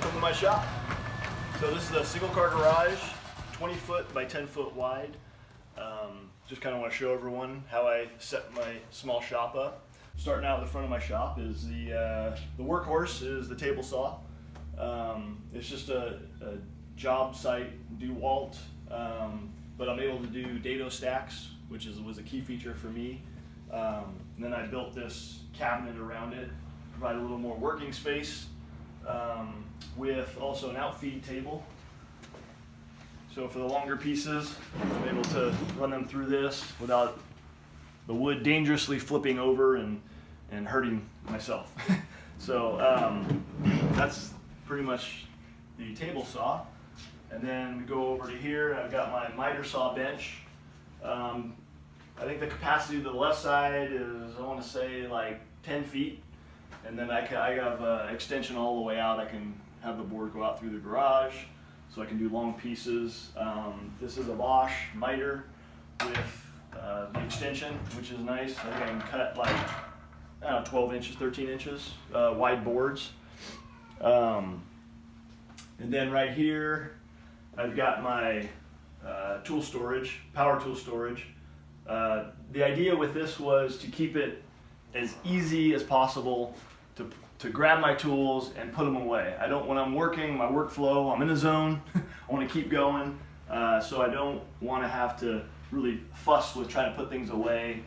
Welcome to my shop. So this is a single car garage, 20 foot by 10 foot wide. Just kind of want to show everyone how I set my small shop up. Starting out at the front of my shop is the workhorse is the table saw. It's just a job site DeWalt, but I'm able to do dado stacks, which was a key feature for me. And then I built this cabinet around it, provide a little more working space, with also an outfeed table. So for the longer pieces, I'm able to run them through this without the wood dangerously flipping over and hurting myself. So that's pretty much the table saw. And then we go over to here, I've got my miter saw bench. I think the capacity to the left side is, I want to say, like 10 feet. And then I have extension all the way out. I can have the board go out through the garage, so I can do long pieces. This is a Bosch miter with the extension, which is nice. I think I can cut like 12 inches, 13 inches wide boards. And then right here, I've got my tool storage, power tool storage. The idea with this was to keep it as easy as possible to grab my tools and put them away. I don't, when I'm working, my workflow, I'm in a zone, I want to keep going, so I don't want to have to really fuss with trying to put things away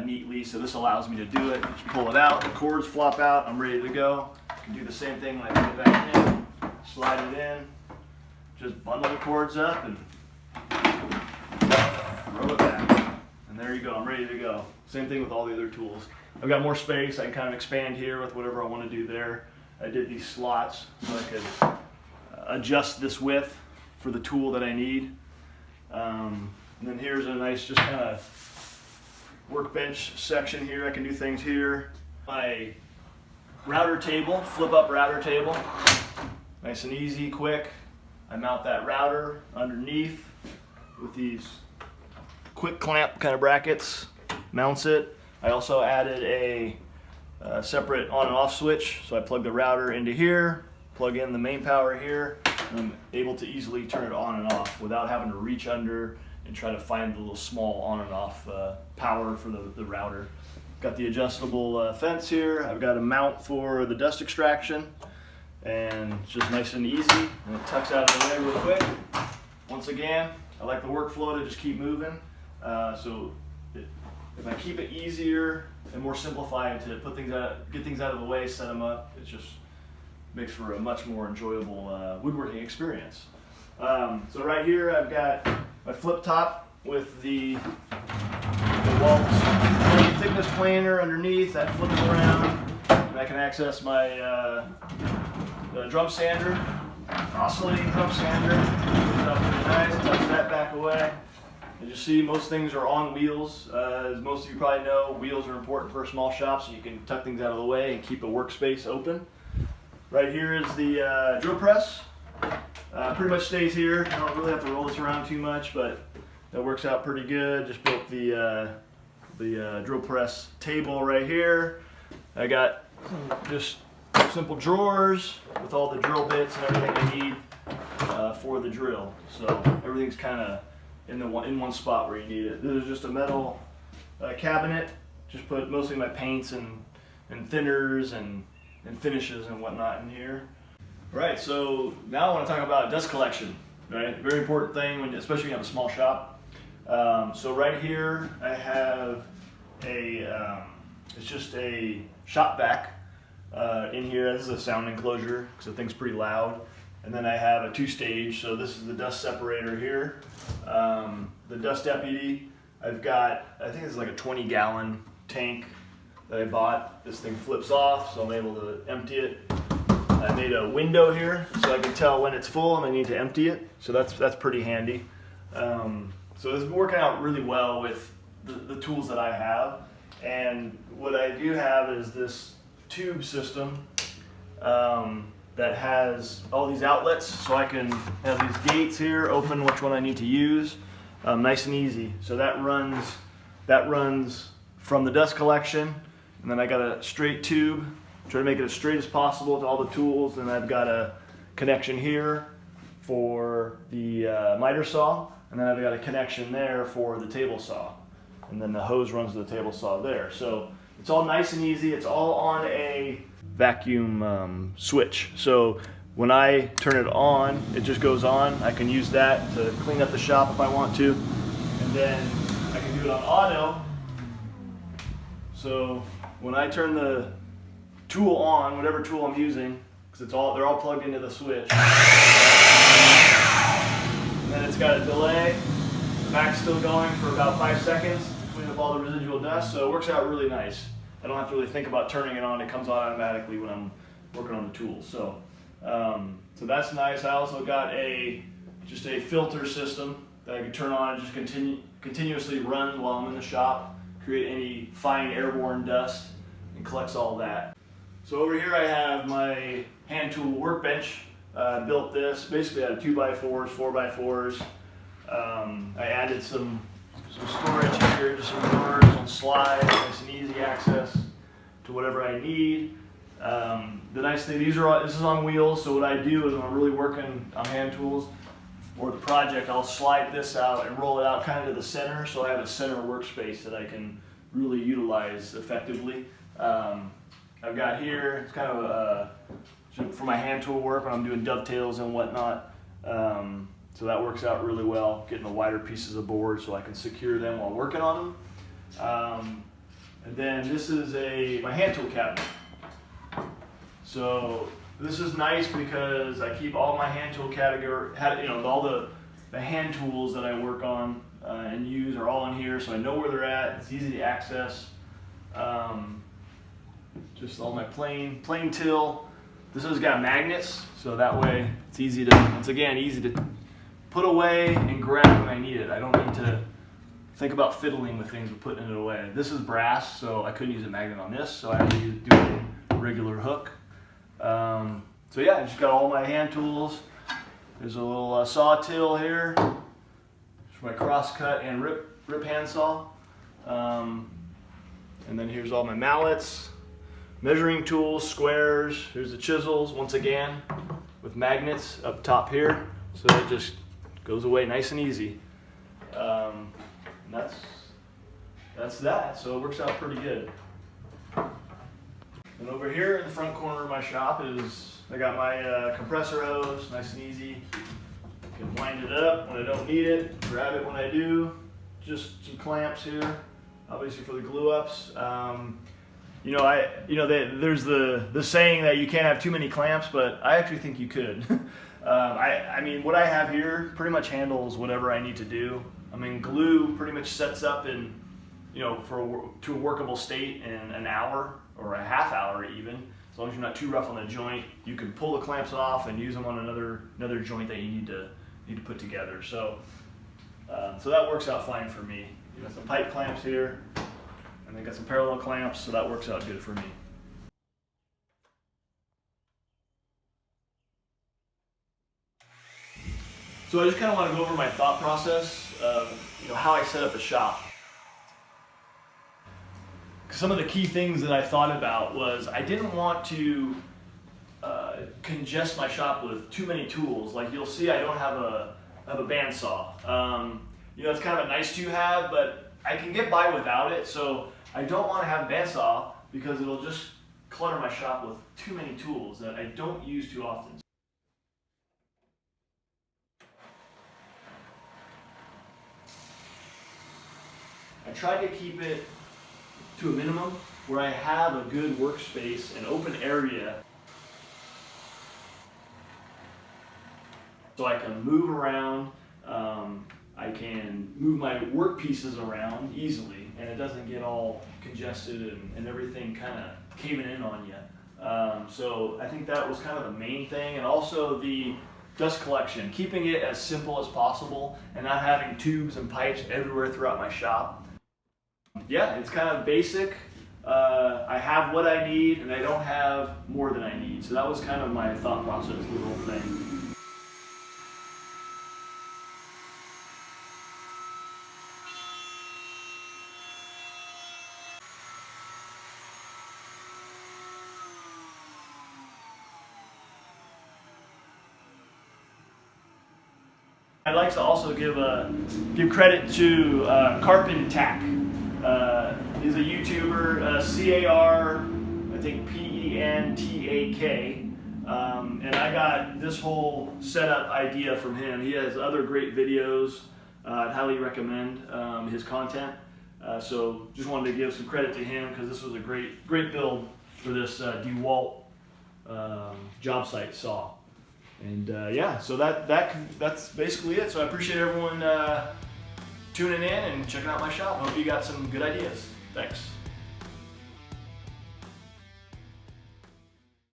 neatly, so this allows me to do it. Just pull it out, the cords flop out, I'm ready to go. I can do the same thing when I put it back in, slide it in, just bundle the cords up and throw it back. And there you go, I'm ready to go. Same thing with all the other tools. I've got more space, I can kind of expand here with whatever I want to do there. I did these slots so I could adjust this width for the tool that I need. And then here's a nice just kind of workbench section here. I can do things here. My router table, flip up router table. Nice and easy, quick. I mount that router underneath with these quick clamp kind of brackets, mounts it. I also added a separate on and off switch, so I plug the router into here, plug in the main power here, and I'm able to easily turn it on and off without having to reach under and try to find the little small on and off power for the router. Got the adjustable fence here. I've got a mount for the dust extraction, and it's just nice and easy, and it tucks out of the way real quick. Once again, I like the workflow to just keep moving. So if I keep it easier and more simplified to put things out, get things out of the way, set them up, it just makes for a much more enjoyable woodworking experience. So right here I've got my flip top with the DeWalt thickness planer underneath that flips around, and I can access my drum sander, oscillating drum sander. It's up really nice, tucks that back away. As you see, most things are on wheels. As most of you probably know, wheels are important for a small shop, so you can tuck things out of the way and keep a workspace open. Right here is the drill press. Pretty much stays here. I don't really have to roll this around too much, but that works out pretty good. Just built the drill press table right here. I got just simple drawers with all the drill bits and everything I need for the drill. So everything's kind of in one spot where you need it. This is just a metal cabinet. Just put mostly my paints and thinners and finishes and whatnot in here. Right, so now I want to talk about dust collection. Right, very important thing, especially when you have a small shop. So right here I have it's just a shop vac in here. This is a sound enclosure because the thing's pretty loud. And then I have a 2-stage, so this is the dust separator here. The dust deputy, I've got, I think it's like a 20-gallon tank that I bought. This thing flips off, so I'm able to empty it. I made a window here, so I can tell when it's full and I need to empty it. So that's pretty handy. So it's working out really well with the tools that I have. And what I do have is this tube system that has all these outlets, so I can have these gates here, open which one I need to use, nice and easy. So that runs from the dust collection, and then I got a straight tube, try to make it as straight as possible with all the tools, and I've got a connection here for the miter saw, and then I've got a connection there for the table saw, and then the hose runs to the table saw there. So it's all nice and easy. It's all on a vacuum switch. So when I turn it on, it just goes on. I can use that to clean up the shop if I want to, and then I can do it on auto. So when I turn the tool on, whatever tool I'm using, because they're all plugged into the switch, and then it's got a delay. The back's still going for about 5 seconds to clean up all the residual dust, so it works out really nice. I don't have to really think about turning it on. It comes on automatically when I'm working on the tools. So that's nice. I also got just a filter system that I can turn on and just continuously run while I'm in the shop, create any fine airborne dust, and collects all that. So over here I have my hand tool workbench. I built this basically out of 2x4s, 4x4s. I added some storage here, just some drawers on slides, nice and easy access to whatever I need. The nice thing, this is on wheels, so what I do is when I'm really working on hand tools or the project, I'll slide this out and roll it out kind of to the center, so I have a center workspace that I can really utilize effectively. I've got here, it's kind of for my hand tool work when I'm doing dovetails and whatnot. So that works out really well, getting the wider pieces of board so I can secure them while working on them. And then this is my hand tool cabinet. So this is nice because I keep all my hand tool all the hand tools that I work on and use are all in here, so I know where they're at. It's easy to access. Just all my plain till. This has got magnets, so that way it's easy to put away and grab when I need it. I don't need to think about fiddling with things and putting it away. This is brass, so I couldn't use a magnet on this, so I had to do a regular hook. So yeah, I just got all my hand tools. There's a little saw till here for my cross cut and rip hand saw. And then here's all my mallets, measuring tools, squares. Here's the chisels, once again, with magnets up top here. So it just goes away nice and easy. And that's that. So it works out pretty good. And over here in the front corner of my shop I got my compressor hose, nice and easy. I can wind it up when I don't need it, grab it when I do. Just some clamps here, obviously for the glue ups. There's the saying that you can't have too many clamps, but I actually think you could. I mean, what I have here pretty much handles whatever I need to do. I mean, glue pretty much sets up to a workable state in an hour or a half hour even. As long as you're not too rough on the joint, you can pull the clamps off and use them on another joint that you need to put together. So that works out fine for me. You got some pipe clamps here, and then got some parallel clamps, so that works out good for me. So I just kind of want to go over my thought process of how I set up the shop. Some of the key things that I thought about was I didn't want to congest my shop with too many tools. Like you'll see, I don't have a bandsaw. It's kind of a nice to have, but I can get by without it. So I don't want to have a bandsaw because it'll just clutter my shop with too many tools that I don't use too often. I tried to keep it to a minimum where I have a good workspace, an open area, so I can move around. I can move my work pieces around easily, and it doesn't get all congested and everything kind of caving in on you. So I think that was kind of the main thing, and also the dust collection, keeping it as simple as possible and not having tubes and pipes everywhere throughout my shop. Yeah, it's kind of basic. I have what I need and I don't have more than I need. So that was kind of my thought process with the whole thing. I'd like to also give credit to Carpin Tack. He's a YouTuber, C-A-R, I think P-E-N-T-A-K. And I got this whole setup idea from him. He has other great videos. I'd highly recommend his content. So just wanted to give some credit to him because this was a great build for this DeWalt job site saw. And yeah, so that's basically it. So I appreciate everyone tuning in and checking out my shop. Hope you got some good ideas. Thanks.